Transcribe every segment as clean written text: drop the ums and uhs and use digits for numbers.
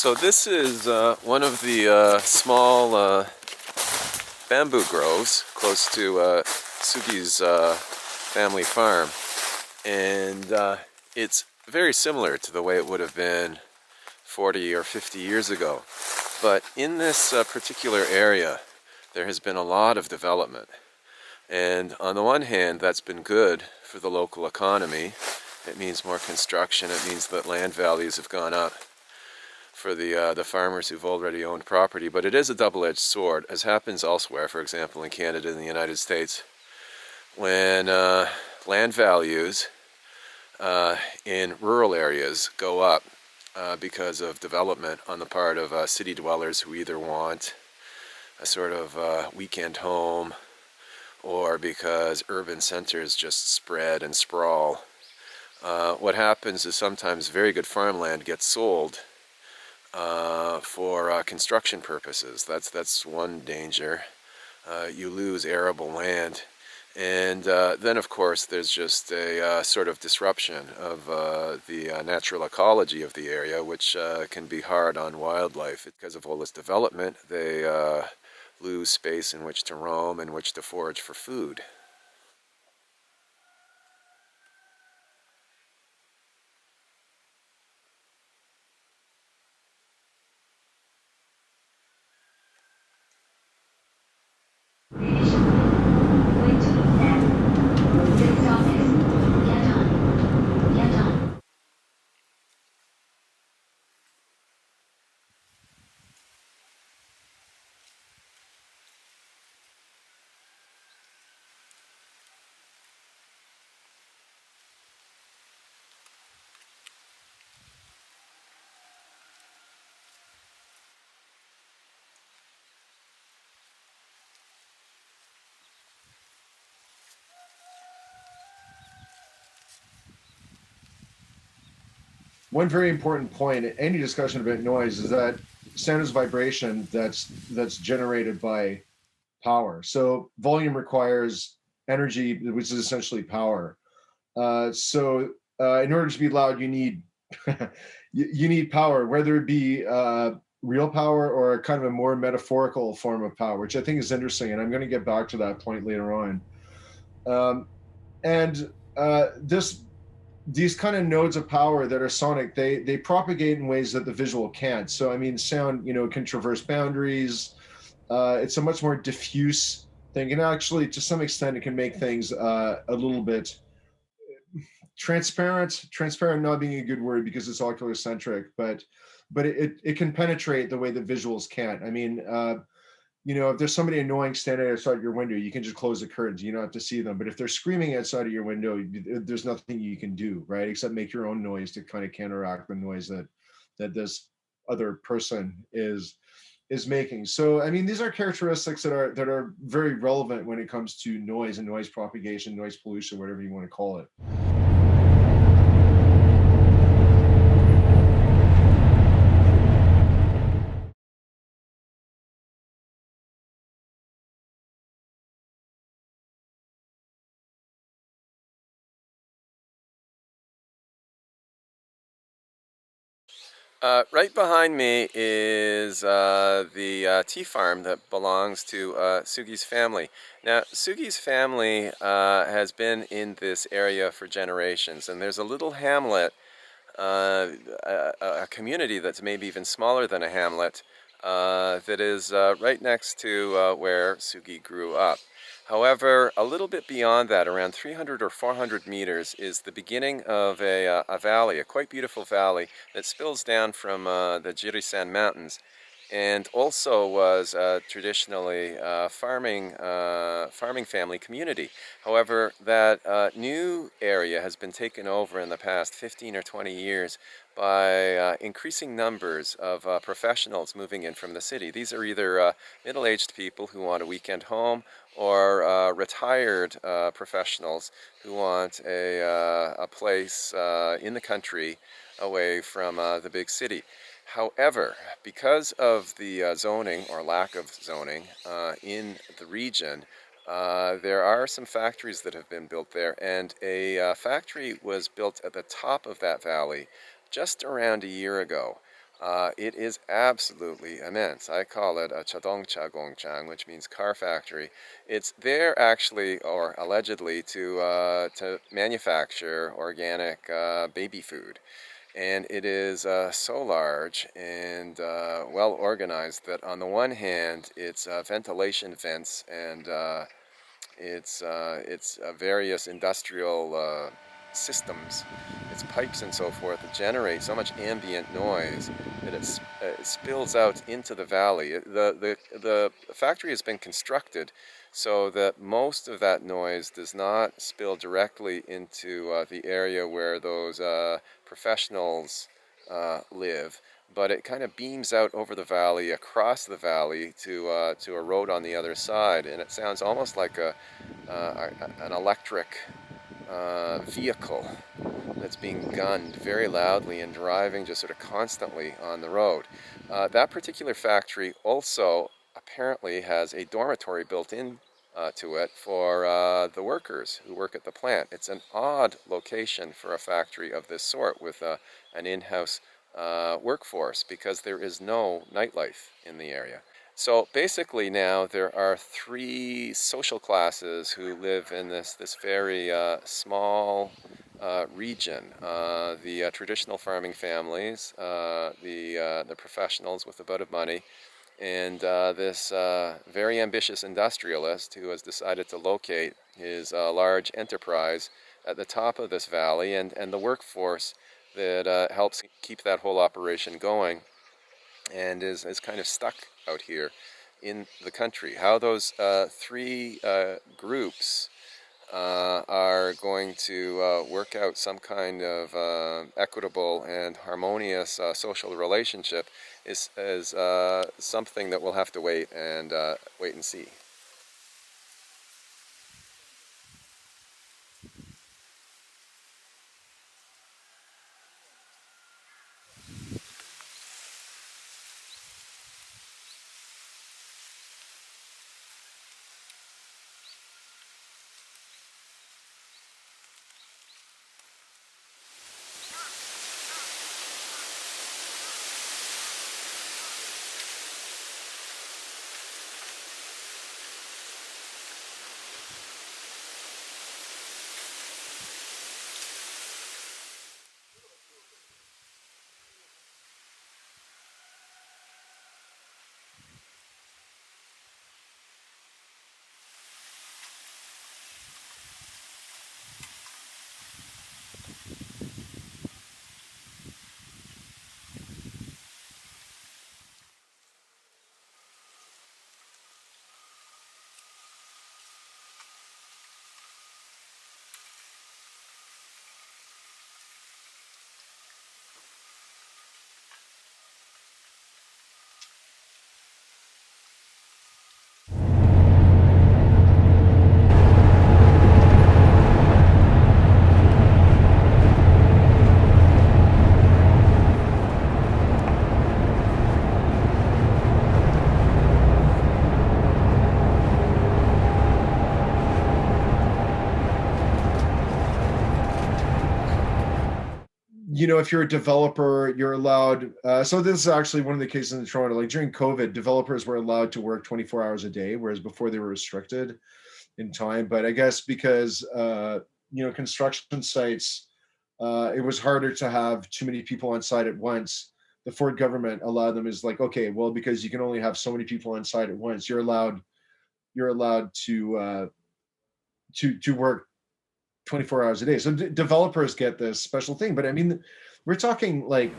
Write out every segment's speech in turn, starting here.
So this is one of the small bamboo groves close to Sugi's family farm, and it's very similar to the way it would have been 40 or 50 years ago. But in this particular area, there has been a lot of development. And on the one hand, that's been good for the local economy. It means more construction. It means that land values have gone up for the farmers who've already owned property. But it is a double-edged sword, as happens elsewhere, for example, in Canada and the United States. When land values in rural areas go up because of development on the part of city dwellers who either want a sort of weekend home, or because urban centers just spread and sprawl, what happens is sometimes very good farmland gets sold for construction purposes. That's one danger. You lose arable land. And then, of course, there's just a sort of disruption of the natural ecology of the area, which can be hard on wildlife. Because of all this development, they lose space in which to roam, in which to forage for food. One very important point in any discussion about noise is that sound is vibration that's generated by power. So volume requires energy, which is essentially power. In order to be loud, you need you need power, whether it be real power or a kind of a more metaphorical form of power, which I think is interesting. And I'm going to get back to that point later on. And these kind of nodes of power that are sonic, they propagate in ways that the visual can't. So I mean, sound, can traverse boundaries. It's a much more diffuse thing, and actually, to some extent, it can make things a little bit transparent. Transparent not being a good word because it's ocular centric, but it can penetrate the way that visuals can't. I mean, if there's somebody annoying standing outside your window, you can just close the curtains. You don't have to see them. But if they're screaming outside of your window, there's nothing you can do, right? Except make your own noise to kind of counteract the noise that this other person is making. So, I mean, these are characteristics that are very relevant when it comes to noise and noise propagation, noise pollution, whatever you want to call it. Right behind me is the tea farm that belongs to Sugi's family. Now, Sugi's family has been in this area for generations, and there's a little hamlet, a community that's maybe even smaller than a hamlet, that is right next to where Sugi grew up. However, a little bit beyond that, around 300 or 400 meters, is the beginning of a valley, a quite beautiful valley that spills down from the Jirisan Mountains, and also was traditionally a farming family community. However, that new area has been taken over in the past 15 or 20 years by increasing numbers of professionals moving in from the city. These are either middle-aged people who want a weekend home, or retired professionals who want a place in the country away from the big city. However, because of the zoning or lack of zoning in the region, there are some factories that have been built there, and a factory was built at the top of that valley just around a year ago. It is absolutely immense. I call it a Chadong Chagongchang, which means car factory. It's there actually, or allegedly, to manufacture organic baby food. And it is so large and well organized that on the one hand, it's ventilation vents and it's various industrial systems, its pipes and so forth that generate so much ambient noise that it spills out into the valley. The factory has been constructed so that most of that noise does not spill directly into the area where those professionals live, but it kind of beams out over the valley, across the valley to a road on the other side, and it sounds almost like an electric vehicle that's being gunned very loudly and driving just sort of constantly on the road. That particular factory also apparently has a dormitory built in to it for the workers who work at the plant. It's an odd location for a factory of this sort with an in-house workforce because there is no nightlife in the area. So basically now there are three social classes who live in this very small region. The traditional farming families, the professionals with a bit of money, and this very ambitious industrialist who has decided to locate his large enterprise at the top of this valley, and the workforce that helps keep that whole operation going and is kind of stuck out here in the country. How those three groups are going to work out some kind of equitable and harmonious social relationship is something that we'll have to wait and see. If you're a developer, you're allowed. So this is actually one of the cases in Toronto. Like during COVID, developers were allowed to work 24 hours a day, whereas before they were restricted in time. But I guess because construction sites, it was harder to have too many people on site at once. The Ford government allowed them is like, okay, well, because you can only have so many people on site at once, you're allowed to work 24 hours a day. So developers get this special thing. But I mean, we're talking like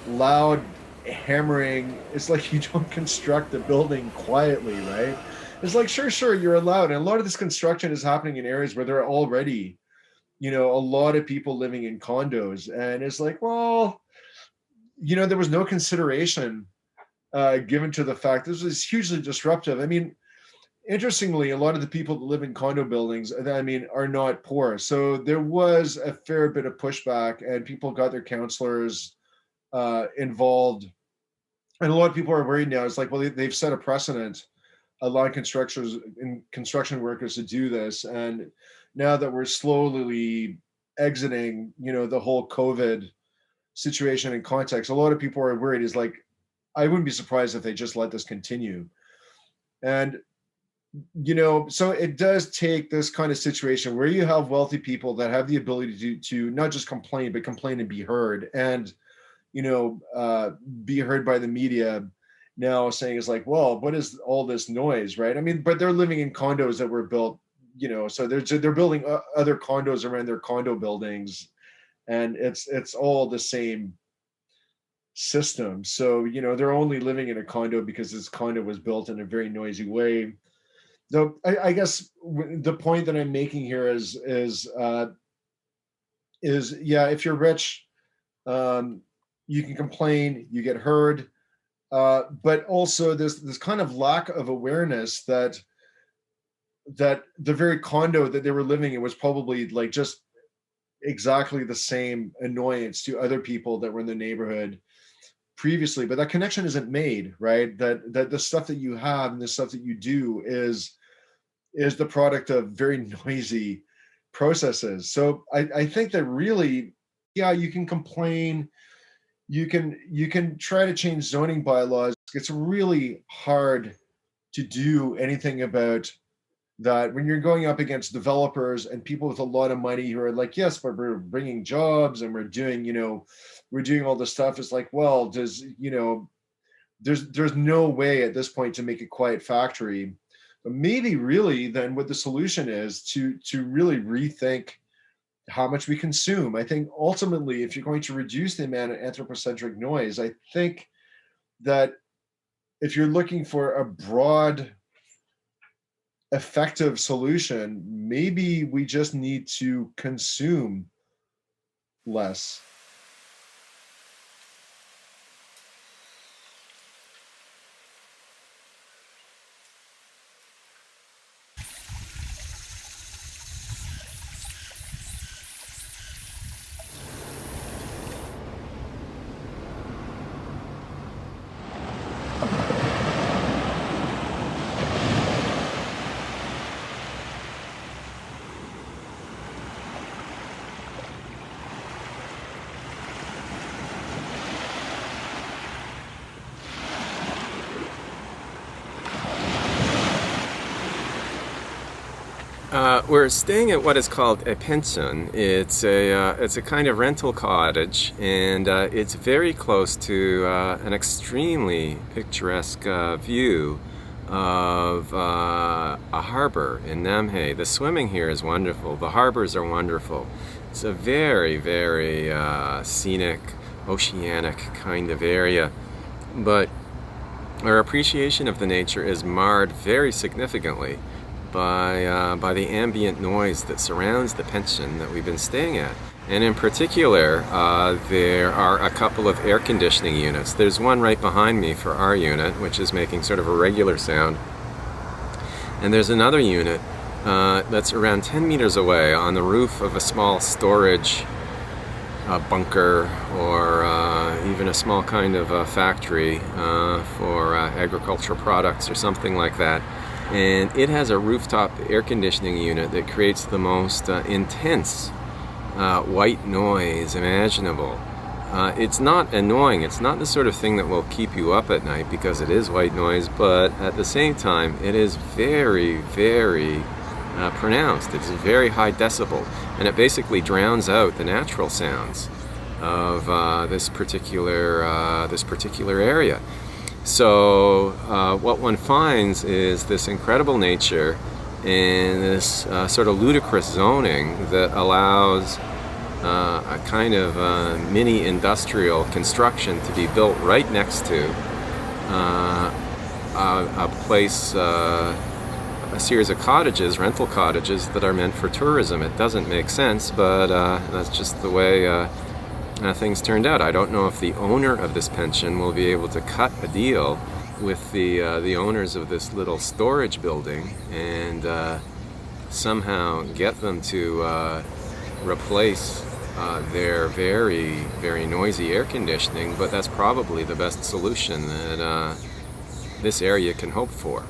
loud hammering. It's like you don't construct a building quietly, right? It's like, sure, you're allowed. And a lot of this construction is happening in areas where there are already, a lot of people living in condos. And it's like, well, there was no consideration given to the fact this was hugely disruptive. I mean, interestingly, a lot of the people that live in condo buildings, are not poor. So there was a fair bit of pushback, and people got their counselors involved. And a lot of people are worried now. It's like, well, they've set a precedent, allowing construction workers to do this. And now that we're slowly exiting, the whole COVID situation and context, a lot of people are worried is like, I wouldn't be surprised if they just let this continue. And, so it does take this kind of situation where you have wealthy people that have the ability to not just complain, but complain and be heard. And, be heard by the media now saying is like, well, what is all this noise, right? I mean, but they're living in condos that were built, so they're building other condos around their condo buildings, and it's all the same system. So, they're only living in a condo because this condo was built in a very noisy way. Though I guess the point that I'm making here is yeah, if you're rich, you can complain, you get heard, but also this kind of lack of awareness that the very condo that they were living in was probably like just exactly the same annoyance to other people that were in the neighborhood previously, but that connection isn't made, right? That the stuff that you have and the stuff that you do is the product of very noisy processes. So I think that really, yeah, you can complain, you can try to change zoning bylaws. It's really hard to do anything about that when you're going up against developers and people with a lot of money who are like, yes, but we're bringing jobs and we're doing all this stuff. It's like, well, there's no way at this point to make a quiet factory. But maybe really then what the solution is to really rethink how much we consume. I think ultimately, if you're going to reduce the amount of anthropocentric noise, I think that if you're looking for a broad, effective solution, maybe we just need to consume less. We're staying at what is called a pension. It's a kind of rental cottage, and it's very close to an extremely picturesque view of a harbor in NAMHAE. The swimming here is wonderful. The harbors are wonderful. It's a very, very scenic, oceanic kind of area, but our appreciation of the nature is marred very significantly by the ambient noise that surrounds the pension that we've been staying at. And in particular, there are a couple of air conditioning units. There's one right behind me for our unit, which is making sort of a regular sound. And there's another unit that's around 10 meters away on the roof of a small storage bunker, or even a small kind of factory for agricultural products or something like that. And it has a rooftop air conditioning unit that creates the most intense white noise imaginable. It's not annoying. It's not the sort of thing that will keep you up at night because it is white noise, but at the same time, it is very, very pronounced. It's very high decibel, and it basically drowns out the natural sounds of this particular area. So what one finds is this incredible nature and this sort of ludicrous zoning that allows a kind of mini industrial construction to be built right next to a place, a series of cottages, rental cottages that are meant for tourism. It doesn't make sense, but that's just the way things turned out. I don't know if the owner of this pension will be able to cut a deal with the owners of this little storage building and somehow get them to replace their very, very noisy air conditioning, but that's probably the best solution that this area can hope for.